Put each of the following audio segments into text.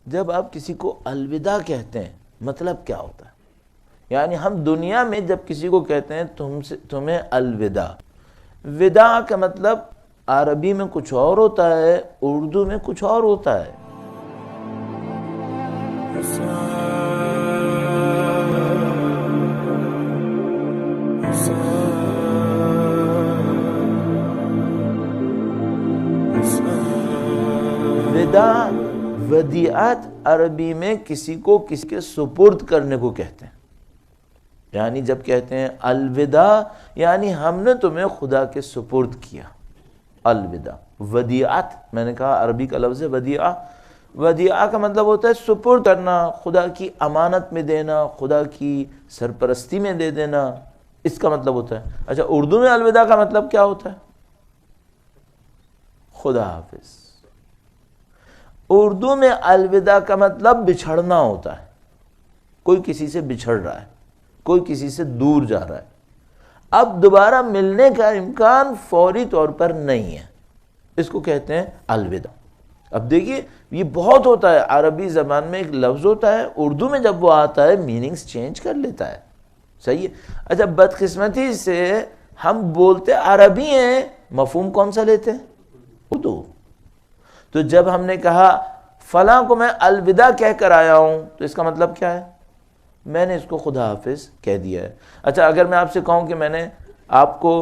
جب آپ کسی کو الوداع کہتے ہیں مطلب کیا ہوتا ہے؟ یعنی ہم دنیا میں جب کسی کو کہتے ہیں تمہیں الوداع، وداع کا مطلب عربی میں کچھ اور ہوتا ہے، اردو میں کچھ اور ہوتا ہے۔ وداع، ودیعت عربی میں کسی کو کسی کے سپرد کرنے کو کہتے ہیں۔ یعنی جب کہتے ہیں الوداع یعنی ہم نے تمہیں خدا کے سپرد کیا، الوداع۔ ودیعت میں نے کہا عربی کا لفظ ہے ودیعہ، ودیعہ کا مطلب ہوتا ہے سپرد کرنا، خدا کی امانت میں دینا، خدا کی سرپرستی میں دے دینا، اس کا مطلب ہوتا ہے۔ اچھا اردو میں الوداع کا مطلب کیا ہوتا ہے؟ خدا حافظ۔ اردو میں الوداع کا مطلب بچھڑنا ہوتا ہے، کوئی کسی سے بچھڑ رہا ہے، کوئی کسی سے دور جا رہا ہے، اب دوبارہ ملنے کا امکان فوری طور پر نہیں ہے، اس کو کہتے ہیں الوداع۔ اب دیکھیے یہ بہت ہوتا ہے، عربی زبان میں ایک لفظ ہوتا ہے، اردو میں جب وہ آتا ہے میننگز چینج کر لیتا ہے، صحیح ہے۔ اچھا بدقسمتی سے ہم بولتے عربی ہیں، مفہوم کون سا لیتے ہیں؟ اردو۔ تو جب ہم نے کہا فلاں کو میں الوداع کہہ کر آیا ہوں تو اس کا مطلب کیا ہے؟ میں نے اس کو خدا حافظ کہہ دیا ہے۔ اچھا اگر میں آپ سے کہوں کہ میں نے آپ کو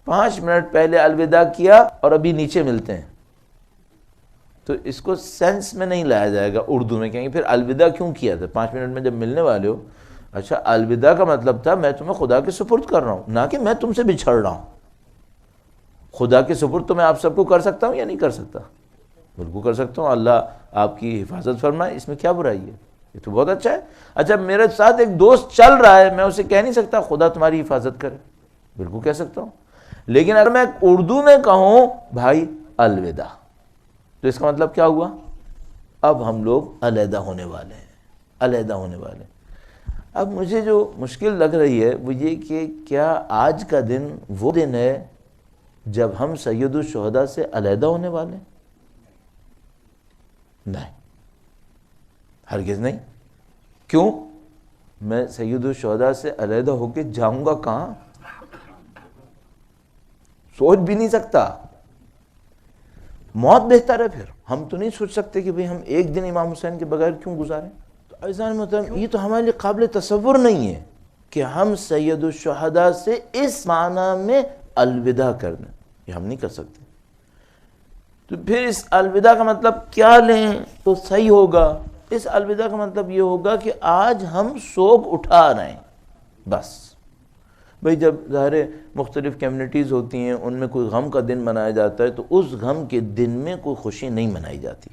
5 منٹ پہلے الوداع کیا اور ابھی نیچے ملتے ہیں، تو اس کو سینس میں نہیں لایا جائے گا، اردو میں کہیں گے پھر الوداع کیوں کیا تھا 5 منٹ میں جب ملنے والے ہو؟ اچھا الوداع کا مطلب تھا میں تمہیں خدا کے سپرد کر رہا ہوں، نہ کہ میں تم سے بچھڑ رہا ہوں۔ خدا کے سپرد تو میں آپ سب کو کر سکتا ہوں یا نہیں کر سکتا؟ بالکل کر سکتا ہوں، اللہ آپ کی حفاظت فرمائے، اس میں کیا برائی ہے؟ یہ تو بہت اچھا ہے۔ اچھا میرے ساتھ ایک دوست چل رہا ہے، میں اسے کہہ نہیں سکتا خدا تمہاری حفاظت کرے؟ بالکل کہہ سکتا ہوں۔ لیکن اگر میں اردو میں کہوں بھائی الوداع تو اس کا مطلب کیا ہوا؟ اب ہم لوگ علیحدہ ہونے والے ہیں، علیحدہ ہونے والے ہیں۔ اب مجھے جو مشکل لگ رہی ہے وہ یہ کہ کیا آج کا دن وہ دن ہے جب ہم سید الشہداء سے علیحدہ ہونے والے ہیں؟ نہیں، ہرگز نہیں۔ کیوں؟ میں سید الشہداء سے علیحدہ ہو کے جاؤں گا کہاں؟ سوچ بھی نہیں سکتا۔ موت بہتر ہے۔ پھر ہم تو نہیں سوچ سکتے کہ بھئی ہم ایک دن امام حسین کے بغیر کیوں گزاریں؟ تو عزیزان محترم یہ تو ہمارے لیے قابل تصور نہیں ہے کہ ہم سید الشہداء سے اس معنی میں الوداع کر دیں، یہ ہم نہیں کر سکتے۔ تو پھر اس الوداع کا مطلب کیا لیں تو صحیح ہوگا؟ اس الوداع کا مطلب یہ ہوگا کہ آج ہم سوگ اٹھا رہے ہیں، بس۔ بھئی جب ظاہر مختلف کمیونٹیز ہوتی ہیں، ان میں کوئی غم کا دن منایا جاتا ہے تو اس غم کے دن میں کوئی خوشی نہیں منائی جاتی،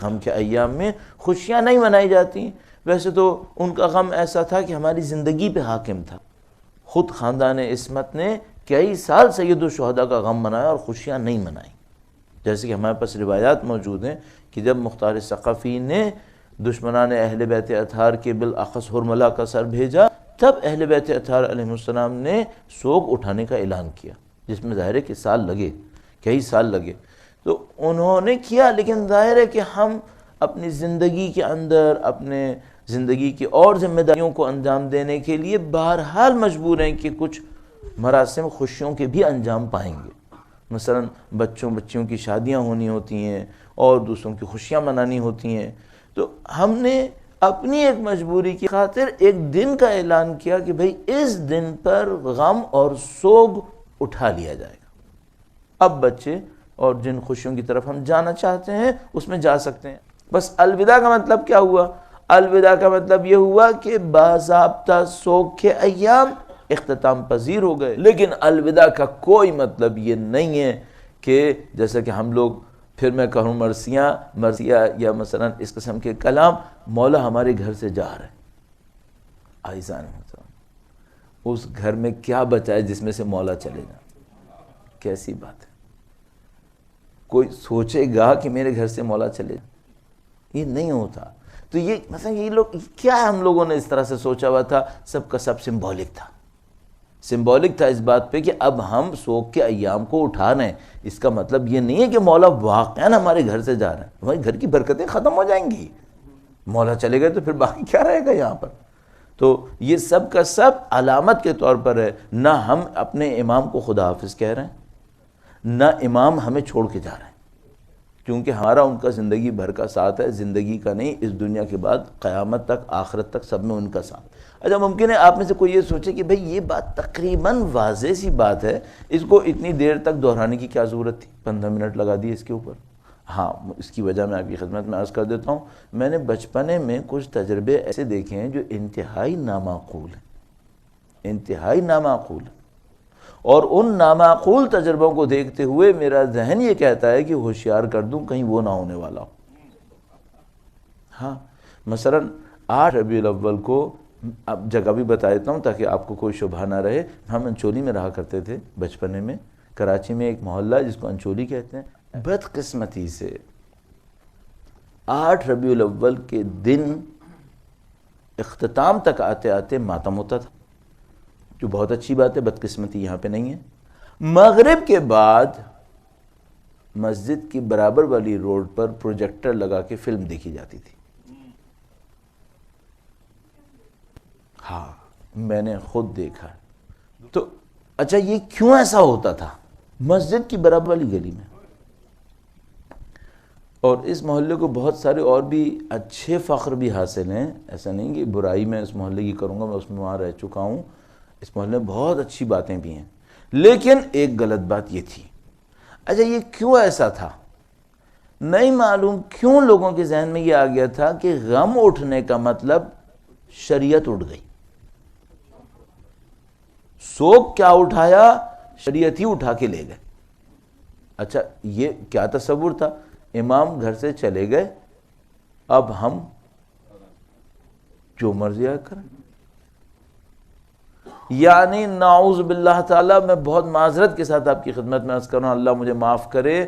غم کے ایام میں خوشیاں نہیں منائی جاتی۔ ویسے تو ان کا غم ایسا تھا کہ ہماری زندگی پہ حاکم تھا، خود خاندان عصمت نے کئی سال سید الشہداء کا غم منایا اور خوشیاں نہیں منائیں۔ جیسے کہ ہمارے پاس روایات موجود ہیں کہ جب مختار ثقفی نے دشمنان اہل بیت اطہار کے بالاخص حرملہ کا سر بھیجا، تب اہل بیت اطہار علیہ السلام نے سوگ اٹھانے کا اعلان کیا، جس میں ظاہر ہے کہ سال لگے، کئی سال لگے، تو انہوں نے کیا۔ لیکن ظاہر ہے کہ ہم اپنی زندگی کے اندر اپنے زندگی کی اور ذمہ داریوں کو انجام دینے کے لیے بہرحال مجبور ہیں کہ کچھ مراسم خوشیوں کے بھی انجام پائیں گے۔ مثلا بچیوں کی شادیاں ہونی ہوتی ہیں اور دوسروں کی خوشیاں منانی ہوتی ہیں، تو ہم نے اپنی ایک مجبوری کی خاطر ایک دن کا اعلان کیا کہ بھئی اس دن پر غم اور سوگ اٹھا لیا جائے گا۔ اب بچے اور جن خوشیوں کی طرف ہم جانا چاہتے ہیں اس میں جا سکتے ہیں۔ بس الوداع کا مطلب کیا ہوا؟ الوداع کا مطلب یہ ہوا کہ باضابطہ سوگ کے ایام اختتام پذیر ہو گئے۔ لیکن الوداع کا کوئی مطلب یہ نہیں ہے کہ جیسا کہ ہم لوگ پھر میں کہوں مرثیہ یا مثلا اس قسم کے کلام، مولا ہمارے گھر سے جا رہا ہے۔ عزیزان محترم اس گھر میں کیا بچا ہے جس میں سے مولا چلے جائے؟ کیسی بات ہے؟ کوئی سوچے گا کہ میرے گھر سے مولا چلے جائے؟ یہ نہیں ہوتا۔ تو یہ مثلا یہ لوگ کیا ہم لوگوں نے اس طرح سے سوچا ہوا تھا، سب کا سب سمبولک تھا، سمبولک تھا اس بات پہ کہ اب ہم سوگ کے ایام کو اٹھا رہے ہیں. اس کا مطلب یہ نہیں ہے کہ مولا واقعاً ہمارے گھر سے جا رہے ہیں. ہمارے گھر کی برکتیں ختم ہو جائیں گی. مولا چلے گئے تو پھر باقی کیا رہے گا یہاں پر. تو یہ سب کا سب علامت کے طور پر ہے. نہ ہم اپنے امام کو خدا حافظ کہہ رہے ہیں، نہ امام ہمیں چھوڑ کے جا رہے ہیں، کیونکہ ہمارا ان کا زندگی بھر کا ساتھ ہے، زندگی کا نہیں، اس دنیا کے بعد قیامت تک، آخرت تک، سب میں ان کا ساتھ. اچھا ممکن ہے آپ میں سے کوئی یہ سوچے کہ بھئی یہ بات تقریباً واضح سی بات ہے، اس کو اتنی دیر تک دہرانے کی کیا ضرورت تھی، 15 منٹ لگا دیے اس کے اوپر. ہاں، اس کی وجہ میں آپ کی خدمت میں عرض کر دیتا ہوں. میں نے بچپنے میں کچھ تجربے ایسے دیکھے ہیں جو انتہائی نامعقول ہیں، انتہائی نامعقول ہیں. اور ان نامعقول تجربوں کو دیکھتے ہوئے میرا ذہن یہ کہتا ہے کہ ہوشیار کر دوں کہیں وہ نہ ہونے والا ہو. ہاں، مثلا 8 ربیع الاول کو، اب جگہ بھی بتا دیتا ہوں تاکہ آپ کو کوئی شبہ نہ رہے. ہم انچولی میں رہا کرتے تھے بچپنے میں. کراچی میں ایک محلہ ہے جس کو انچولی کہتے ہیں. بدقسمتی سے 8 ربیع الاول کے دن اختتام تک آتے آتے ماتم ہوتا تھا، جو بہت اچھی بات ہے، بدقسمتی یہاں پہ نہیں ہے. مغرب کے بعد مسجد کی برابر والی روڈ پر پروجیکٹر لگا کے فلم دیکھی جاتی تھی. ہاں، میں نے خود دیکھا. تو اچھا یہ کیوں ایسا ہوتا تھا مسجد کی برابر والی گلی میں؟ اور اس محلے کو بہت سارے اور بھی اچھے فخر بھی حاصل ہیں. ایسا نہیں کہ برائی میں اس محلے کی کروں گا، میں اس میں وہاں رہ چکا ہوں. اس محلے میں بہت اچھی باتیں بھی ہیں، لیکن ایک غلط بات یہ تھی. اچھا یہ کیوں ایسا تھا؟ نہیں معلوم کیوں لوگوں کے ذہن میں یہ آ گیا تھا کہ غم اٹھنے کا مطلب شریعت اٹھ گئی. سوگ کیا اٹھایا؟ شریعت ہی اٹھا کے لے گئے. اچھا یہ کیا تصور تھا؟ امام گھر سے چلے گئے، اب ہم جو مرضی کریں. یعنی نعوذ باللہ تعالی، میں بہت معذرت کے ساتھ آپ کی خدمت میں عرض کر رہا ہوں، اللہ مجھے معاف کرے،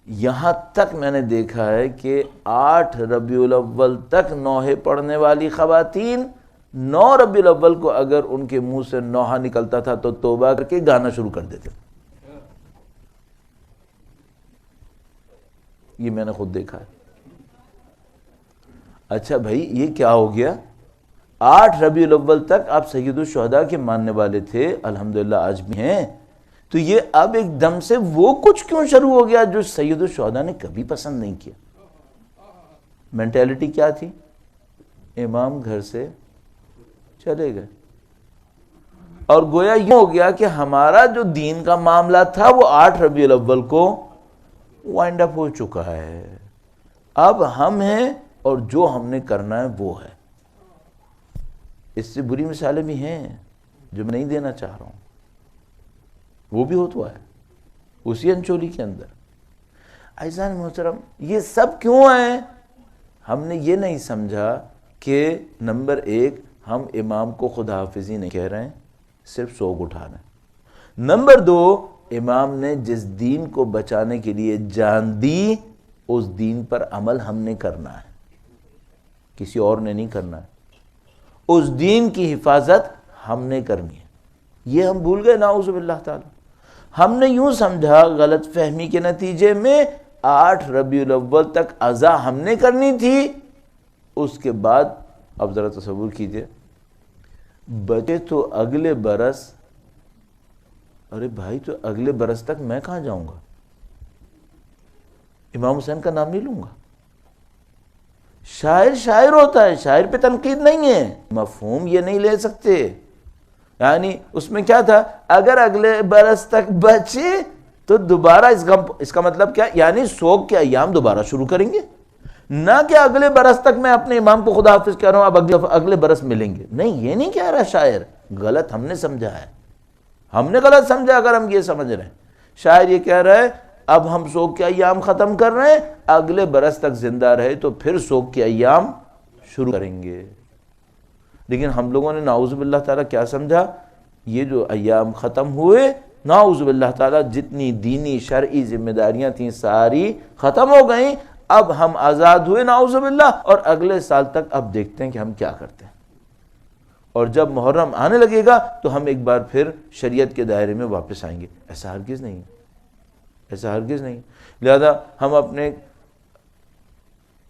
یہاں تک میں نے دیکھا ہے کہ 8 ربیع الاول تک نوحے پڑھنے والی خواتین 9 ربیع الاول کو اگر ان کے منہ سے نوحہ نکلتا تھا تو توبہ کر کے گانا شروع کر دیتے. یہ میں نے خود دیکھا ہے. اچھا بھائی یہ کیا ہو گیا؟ 8 ربیع الاول تک آپ سید الشہداء کے ماننے والے تھے، الحمدللہ آج بھی ہیں، تو یہ اب ایک دم سے وہ کچھ کیوں شروع ہو گیا جو سید الشہداء نے کبھی پسند نہیں کیا؟ مینٹیلٹی کیا تھی؟ امام گھر سے چلے گئے، اور گویا یہ ہو گیا کہ ہمارا جو دین کا معاملہ تھا وہ 8 ربیع الاول کو وائنڈ اپ ہو چکا ہے. اب ہم ہیں اور جو ہم نے کرنا ہے وہ ہے. اس سے بری مثالیں بھی ہیں جو میں نہیں دینا چاہ رہا ہوں، وہ بھی ہوتا ہے اسی انچولی کے اندر. عزیزان محترم، یہ سب کیوں ہے؟ ہم نے یہ نہیں سمجھا کہ نمبر 1 ہم امام کو خدا حافظی نہیں کہہ رہے ہیں، صرف سوگ اٹھا رہے ہیں. نمبر 2، امام نے جس دین کو بچانے کے لیے جان دی اس دین پر عمل ہم نے کرنا ہے، کسی اور نے نہیں کرنا ہے. اس دین کی حفاظت ہم نے کرنی ہے. یہ ہم بھول گئے نعوذ باللہ تعالی. ہم نے یوں سمجھا غلط فہمی کے نتیجے میں 8 ربیع الاول تک عزا ہم نے کرنی تھی. اس کے بعد اب ذرا تصور کیجئے، بچے تو اگلے برس، ارے بھائی تو اگلے برس تک میں کہاں جاؤں گا؟ امام حسین کا نام نہیں لوں گا. شاعر شاعر ہوتا ہے، شاعر پہ تنقید نہیں ہے. مفہوم یہ نہیں لے سکتے. یعنی اس میں کیا تھا؟ اگر اگلے برس تک بچے تو دوبارہ اس کا مطلب کیا؟ یعنی سوگ کے ایام دوبارہ شروع کریں گے، نہ کہ اگلے برس تک میں اپنے امام کو خدا حافظ کہہ رہا ہوں اب اگلے برس ملیں گے. نہیں، یہ نہیں کہہ رہا شاعر. غلط ہم نے سمجھا ہے، ہم نے غلط سمجھا اگر ہم یہ سمجھ رہے ہیں. شاعر یہ کہہ رہا ہے اب ہم سوگ کے ایام ختم کر رہے ہیں، اگلے برس تک زندہ رہے تو پھر سوگ کے ایام شروع کریں گے. لیکن ہم لوگوں نے نعوذ باللہ تعالیٰ کیا سمجھا؟ یہ جو ایام ختم ہوئے، نعوذ باللہ تعالیٰ جتنی دینی شرعی ذمہ داریاں تھیں ساری ختم ہو گئیں. اب ہم آزاد ہوئے نعوذ باللہ، اور اگلے سال تک اب دیکھتے ہیں کہ ہم کیا کرتے ہیں. اور جب محرم آنے لگے گا تو ہم ایک بار پھر شریعت کے دائرے میں واپس آئیں گے. ایسا ہرگز نہیں، ایسا ہرگز نہیں. لہذا ہم اپنے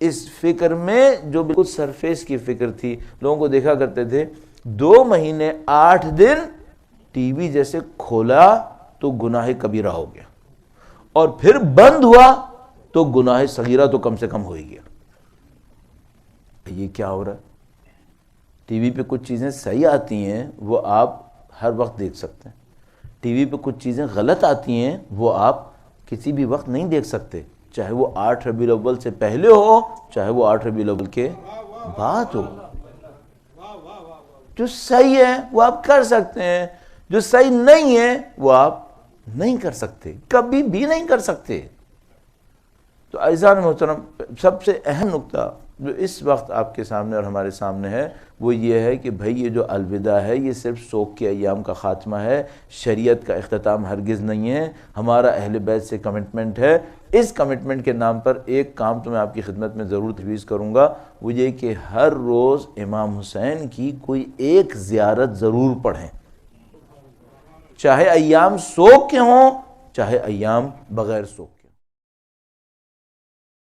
اس فکر میں جو بالکل سرفیس کی فکر تھی، لوگوں کو دیکھا کرتے تھے 2 مہینے 8 دن ٹی وی جیسے کھولا تو گناہ کبیرہ ہو گیا، اور پھر بند ہوا تو گناہ صغیرہ تو کم سے کم ہو ہی گیا. یہ کیا ہو رہا ہے؟ ٹی وی پہ کچھ چیزیں صحیح آتی ہیں وہ آپ ہر وقت دیکھ سکتے ہیں، ٹی وی پہ کچھ چیزیں غلط آتی ہیں وہ آپ کسی بھی وقت نہیں دیکھ سکتے، چاہے وہ 8 ربیع الاول سے پہلے ہو چاہے وہ 8 ربیع الاول کے بعد ہو. جو صحیح ہے وہ آپ کر سکتے ہیں، جو صحیح نہیں ہے وہ آپ نہیں کر سکتے، کبھی بھی نہیں کر سکتے. تو عزیزان محترم، سب سے اہم نقطہ جو اس وقت آپ کے سامنے اور ہمارے سامنے ہے وہ یہ ہے کہ بھئی یہ جو الوداع ہے یہ صرف سوگ کے ایام کا خاتمہ ہے، شریعت کا اختتام ہرگز نہیں ہے. ہمارا اہل بیت سے کمٹمنٹ ہے. اس کمٹمنٹ کے نام پر ایک کام تو میں آپ کی خدمت میں ضرور تجویز کروں گا، وہ یہ کہ ہر روز امام حسین کی کوئی ایک زیارت ضرور پڑھیں، چاہے ایام سوگ کے ہوں چاہے ایام بغیر سوگ.